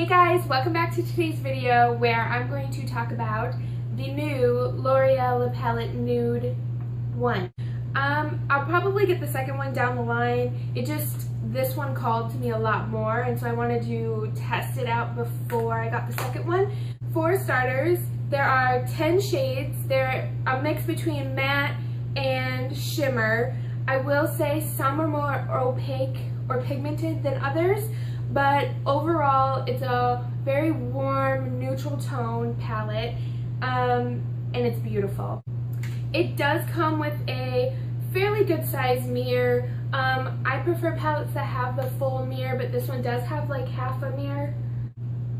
Hey guys, welcome back to today's video where I'm going to talk about the new L'Oreal La Palette Nude 1. I'll probably get the second one down the line. This one called to me a lot more, and so I wanted to test it out before I got the second one. For starters, there are 10 shades. They're a mix between matte and shimmer. I will say some are more opaque or pigmented than others, but overall it's a very warm, neutral tone palette, and it's beautiful. It does come with a fairly good sized mirror. I prefer palettes that have the full mirror, but this one does have like half a mirror.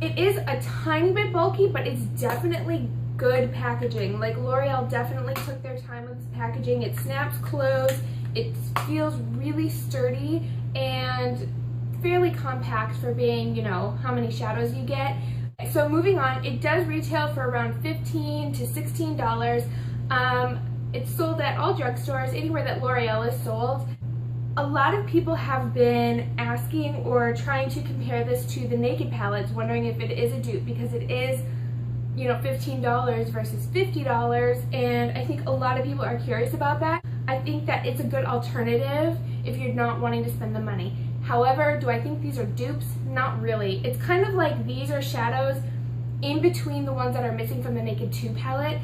It is a tiny bit bulky, but it's definitely good packaging. Like, L'Oreal definitely took their time with this packaging. It snaps closed, it feels really sturdy, and fairly compact for being, you know, how many shadows you get. So moving on, it does retail for around $15 to $16. It's sold at all drugstores, anywhere that L'Oreal is sold. A lot of people have been asking or trying to compare this to the Naked palettes, wondering if it is a dupe, because it is, you know, $15 versus $50, and I think a lot of people are curious about that. I think that it's a good alternative if you're not wanting to spend the money. However, do I think these are dupes? Not really. It's kind of like these are shadows in between the ones that are missing from the Naked 2 palette.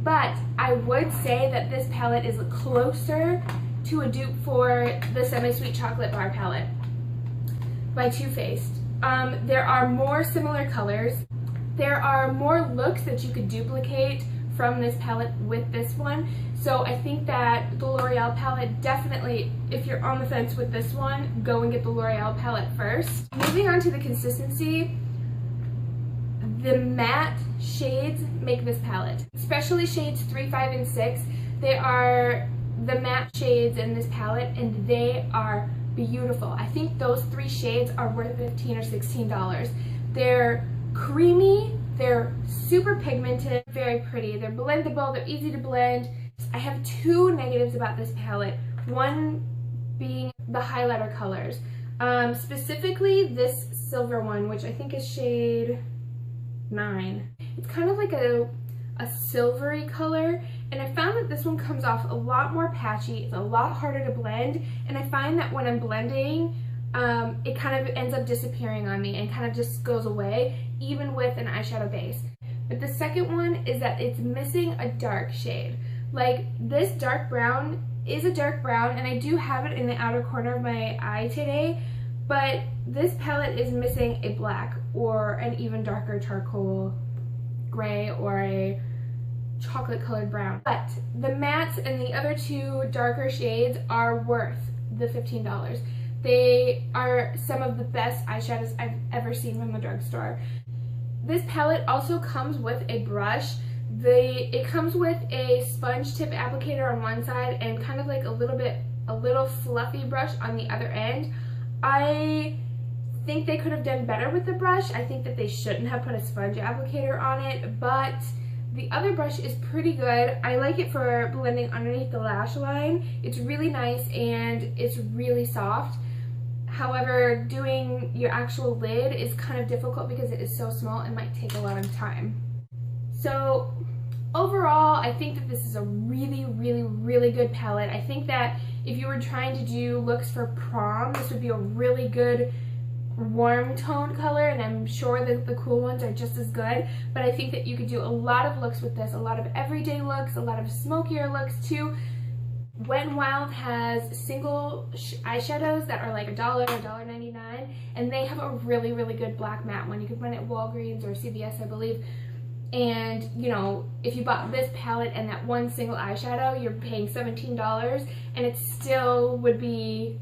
But I would say that this palette is closer to a dupe for the Semi-Sweet Chocolate Bar palette by Too Faced. There are more similar colors. There are more looks that you could duplicate from this palette with this one. So I think that the L'Oreal palette, definitely, if you're on the fence with this one, go and get the L'Oreal palette first. Moving on to the consistency, the matte shades make this palette, especially shades 3, 5, and 6. They are the matte shades in this palette, and they are beautiful. I think those 3 shades are worth $15 or $16. They're creamy, they're super pigmented, very pretty. They're blendable, they're easy to blend. I have 2 negatives about this palette, one being the highlighter colors. Specifically this silver one, which I think is shade 9. It's kind of like a silvery color, and I found that this one comes off a lot more patchy. It's a lot harder to blend, and I find that when I'm blending, it kind of ends up disappearing on me and kind of just goes away, even with an eyeshadow base. But the second one is that it's missing a dark shade. Like, this dark brown is a dark brown, and I do have it in the outer corner of my eye today, but this palette is missing a black or an even darker charcoal gray or a chocolate colored brown. But the mattes and the other 2 darker shades are worth the $15. They are some of the best eyeshadows I've ever seen from the drugstore. This palette also comes with a brush. It comes with a sponge tip applicator on one side and kind of like a little fluffy brush on the other end. I think they could have done better with the brush. I think that they shouldn't have put a sponge applicator on it, but the other brush is pretty good. I like it for blending underneath the lash line. It's really nice and it's really soft. However, doing your actual lid is kind of difficult because it is so small and might take a lot of time. So overall, I think that this is a really, really, really good palette. I think that if you were trying to do looks for prom, this would be a really good warm tone color, and I'm sure that the cool ones are just as good. But I think that you could do a lot of looks with this, a lot of everyday looks, a lot of smokier looks too. Wet n Wild has single eyeshadows that are like $1 or $1.99, and they have a really, really good black matte one. You can find it at Walgreens or CVS, I believe. And, you know, if you bought this palette and that one single eyeshadow, you're paying $17, and it still would be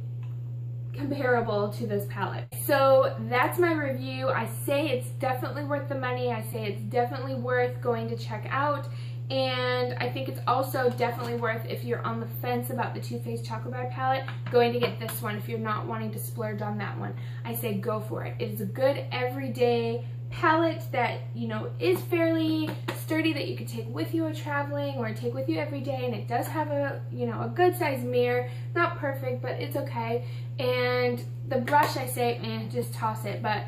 comparable to this palette. So that's my review. I say it's definitely worth the money. I say it's definitely worth going to check out. And I think it's also definitely worth, if you're on the fence about the Too Faced Chocolate Bar palette, going to get this one if you're not wanting to splurge on that one. I say go for it. It is a good everyday palette that, you know, is fairly sturdy, that you could take with you traveling or take with you every day, and it does have a, you know, a good sized mirror. Not perfect, but it's okay. And the brush, I say, just toss it, but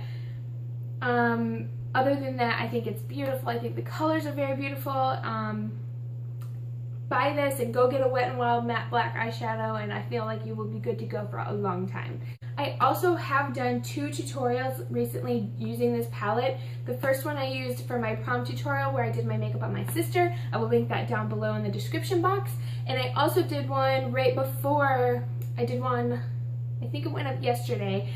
Other than that, I think it's beautiful. I think the colors are very beautiful. Buy this and go get a Wet n Wild matte black eyeshadow, and I feel like you will be good to go for a long time. I also have done 2 tutorials recently using this palette. The first one I used for my prom tutorial where I did my makeup on my sister. I will link that down below in the description box. And I also did one right before, I did one, I think it went up yesterday,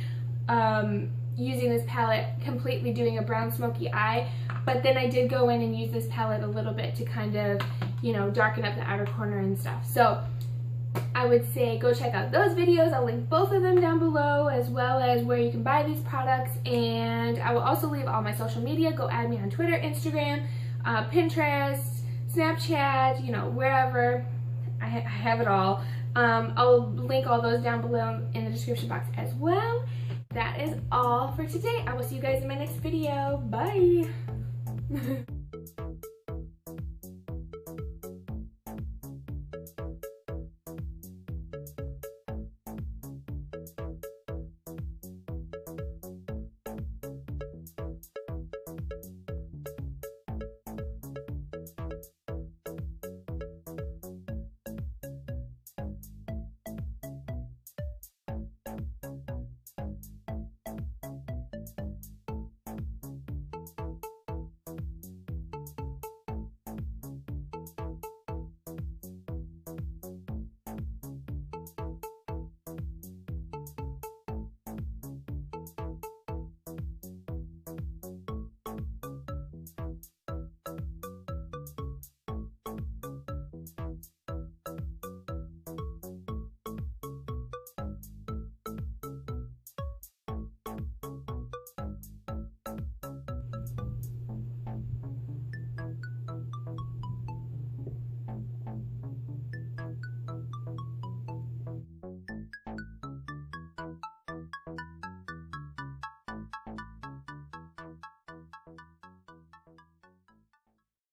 using this palette, completely doing a brown smoky eye. But then I did go in and use this palette a little bit to kind of, you know, darken up the outer corner and stuff. So I would say go check out those videos. I'll link both of them down below, as well as where you can buy these products. And I will also leave all my social media. Go add me on Twitter, Instagram, Pinterest, Snapchat, you know, wherever. I have it all. I'll link all those down below in the description box as well. That is all for today. I will see you guys in my next video. Bye!